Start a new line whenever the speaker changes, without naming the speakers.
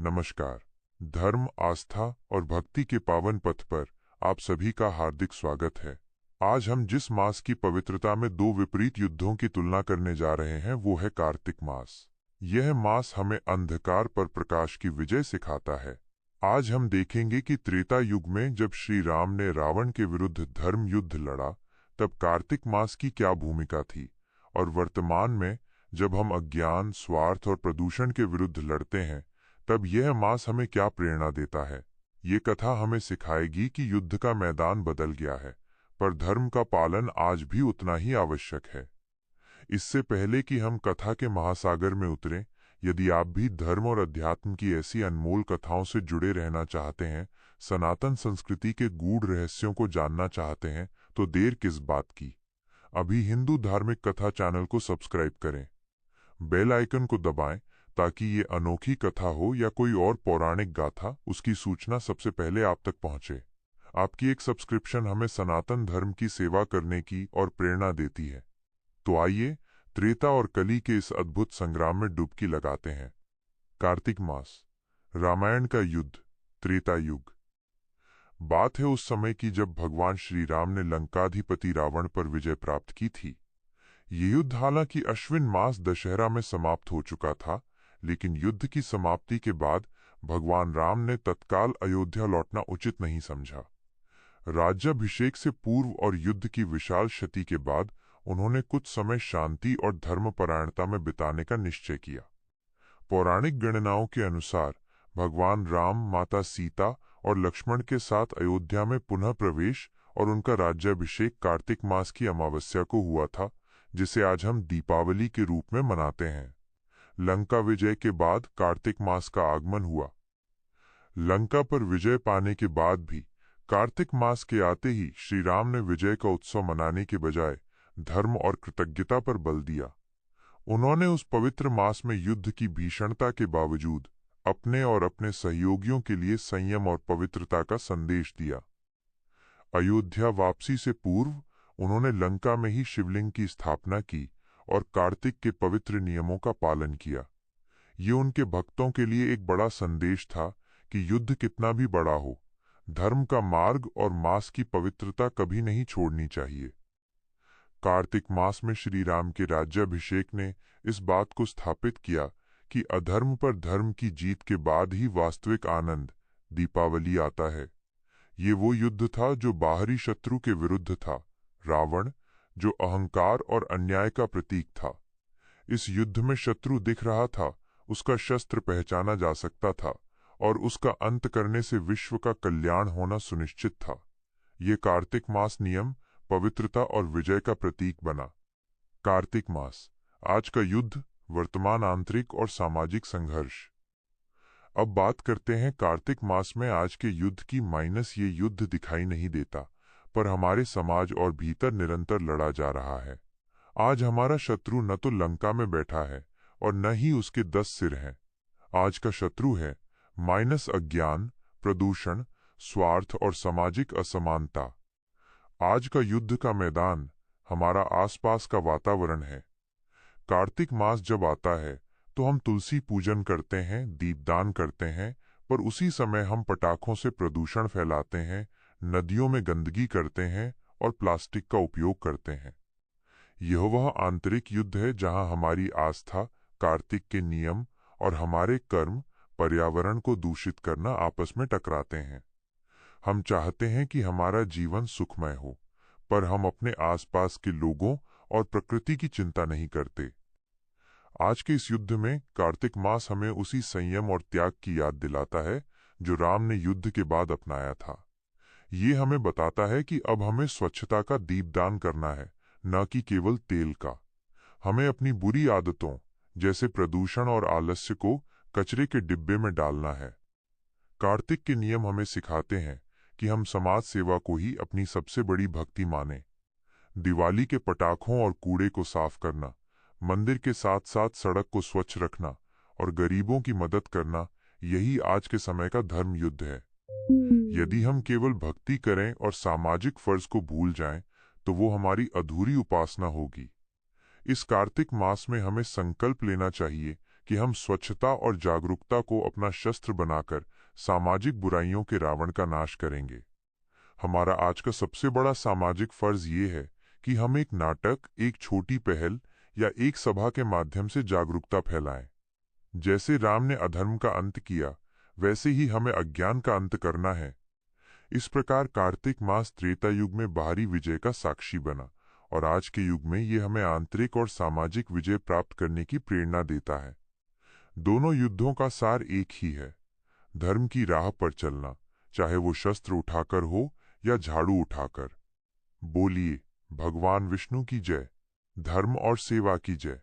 नमस्कार। धर्म, आस्था और भक्ति के पावन पथ पर आप सभी का हार्दिक स्वागत है। आज हम जिस मास की पवित्रता में दो विपरीत युद्धों की तुलना करने जा रहे हैं वो है कार्तिक मास। यह मास हमें अंधकार पर प्रकाश की विजय सिखाता है। आज हम देखेंगे कि त्रेता युग में जब श्री राम ने रावण के विरुद्ध धर्म युद्ध लड़ा तब कार्तिक मास की क्या भूमिका थी, और वर्तमान में जब हम अज्ञान, स्वार्थ और प्रदूषण के विरुद्ध लड़ते हैं तब यह मास हमें क्या प्रेरणा देता है। ये कथा हमें सिखाएगी कि युद्ध का मैदान बदल गया है, पर धर्म का पालन आज भी उतना ही आवश्यक है। इससे पहले कि हम कथा के महासागर में उतरें, यदि आप भी धर्म और अध्यात्म की ऐसी अनमोल कथाओं से जुड़े रहना चाहते हैं, सनातन संस्कृति के गूढ़ रहस्यों को जानना चाहते हैं, तो देर किस बात की। अभी हिंदू धार्मिक कथा चैनल को सब्सक्राइब करें, बेल आइकन को दबाएं ताकि ये अनोखी कथा हो या कोई और पौराणिक गाथा, उसकी सूचना सबसे पहले आप तक पहुंचे। आपकी एक सब्सक्रिप्शन हमें सनातन धर्म की सेवा करने की और प्रेरणा देती है। तो आइए त्रेता और कली के इस अद्भुत संग्राम में डुबकी लगाते हैं। कार्तिक मास, रामायण का युद्ध, त्रेता युग। बात है उस समय की जब भगवान श्री राम ने लंकाधिपति रावण पर विजय प्राप्त की थी। ये युद्ध हालांकि अश्विन मास दशहरा में समाप्त हो चुका था, लेकिन युद्ध की समाप्ति के बाद भगवान राम ने तत्काल अयोध्या लौटना उचित नहीं समझा। राज्याभिषेक से पूर्व और युद्ध की विशाल क्षति के बाद उन्होंने कुछ समय शांति और धर्मपरायणता में बिताने का निश्चय किया। पौराणिक गणनाओं के अनुसार भगवान राम माता सीता और लक्ष्मण के साथ अयोध्या में पुनः प्रवेश और उनका राज्याभिषेक कार्तिक मास की अमावस्या को हुआ था, जिसे आज हम दीपावली के रूप में मनाते हैं। लंका विजय के बाद कार्तिक मास का आगमन हुआ। लंका पर विजय पाने के बाद भी कार्तिक मास के आते ही श्री राम ने विजय का उत्सव मनाने के बजाय धर्म और कृतज्ञता पर बल दिया। उन्होंने उस पवित्र मास में युद्ध की भीषणता के बावजूद अपने और अपने सहयोगियों के लिए संयम और पवित्रता का संदेश दिया। अयोध्या वापसी से पूर्व उन्होंने लंका में ही शिवलिंग की स्थापना की और कार्तिक के पवित्र नियमों का पालन किया। ये उनके भक्तों के लिए एक बड़ा संदेश था कि युद्ध कितना भी बड़ा हो, धर्म का मार्ग और मास की पवित्रता कभी नहीं छोड़नी चाहिए। कार्तिक मास में श्री राम के राज्याभिषेक ने इस बात को स्थापित किया कि अधर्म पर धर्म की जीत के बाद ही वास्तविक आनंद, दीपावली, आता है। ये वो युद्ध था जो बाहरी शत्रु के विरुद्ध था, रावण, जो अहंकार और अन्याय का प्रतीक था। इस युद्ध में शत्रु दिख रहा था, उसका शस्त्र पहचाना जा सकता था और उसका अंत करने से विश्व का कल्याण होना सुनिश्चित था। ये कार्तिक मास नियम, पवित्रता और विजय का प्रतीक बना। कार्तिक मास, आज का युद्ध, वर्तमान आंतरिक और सामाजिक संघर्ष। अब बात करते हैं कार्तिक मास में आज के युद्ध की। ये युद्ध दिखाई नहीं देता, पर हमारे समाज और भीतर निरंतर लड़ा जा रहा है। आज हमारा शत्रु न तो लंका में बैठा है और न ही उसके 10 सिर हैं। आज का शत्रु है अज्ञान, प्रदूषण, स्वार्थ और सामाजिक असमानता। आज का युद्ध का मैदान हमारा आसपास का वातावरण है। कार्तिक मास जब आता है तो हम तुलसी पूजन करते हैं, दीपदान करते हैं, पर उसी समय हम पटाखों से प्रदूषण फैलाते हैं, नदियों में गंदगी करते हैं और प्लास्टिक का उपयोग करते हैं। यह वह आंतरिक युद्ध है जहां हमारी आस्था, कार्तिक के नियम और हमारे कर्म पर्यावरण को दूषित करना आपस में टकराते हैं। हम चाहते हैं कि हमारा जीवन सुखमय हो, पर हम अपने आसपास के लोगों और प्रकृति की चिंता नहीं करते। आज के इस युद्ध में कार्तिक मास हमें उसी संयम और त्याग की याद दिलाता है जो राम ने युद्ध के बाद अपनाया था। ये हमें बताता है कि अब हमें स्वच्छता का दीपदान करना है, न कि केवल तेल का। हमें अपनी बुरी आदतों जैसे प्रदूषण और आलस्य को कचरे के डिब्बे में डालना है। कार्तिक के नियम हमें सिखाते हैं कि हम समाज सेवा को ही अपनी सबसे बड़ी भक्ति माने। दिवाली के पटाखों और कूड़े को साफ करना, मंदिर के साथ साथ सड़क को स्वच्छ रखना और गरीबों की मदद करना, यही आज के समय का धर्म युद्ध है। यदि हम केवल भक्ति करें और सामाजिक फर्ज को भूल जाएं, तो वो हमारी अधूरी उपासना होगी। इस कार्तिक मास में हमें संकल्प लेना चाहिए कि हम स्वच्छता और जागरूकता को अपना शस्त्र बनाकर सामाजिक बुराइयों के रावण का नाश करेंगे। हमारा आज का सबसे बड़ा सामाजिक फर्ज ये है कि हम एक नाटक, एक छोटी पहल या एक सभा के माध्यम से जागरूकता फैलाएं। जैसे राम ने अधर्म का अंत किया, वैसे ही हमें अज्ञान का अंत करना है। इस प्रकार कार्तिक मास त्रेता युग में बाहरी विजय का साक्षी बना और आज के युग में ये हमें आंतरिक और सामाजिक विजय प्राप्त करने की प्रेरणा देता है। दोनों युद्धों का सार एक ही है, धर्म की राह पर चलना, चाहे वो शस्त्र उठाकर हो या झाड़ू उठाकर। बोलिए, भगवान विष्णु की जय, धर्म और सेवा की जय।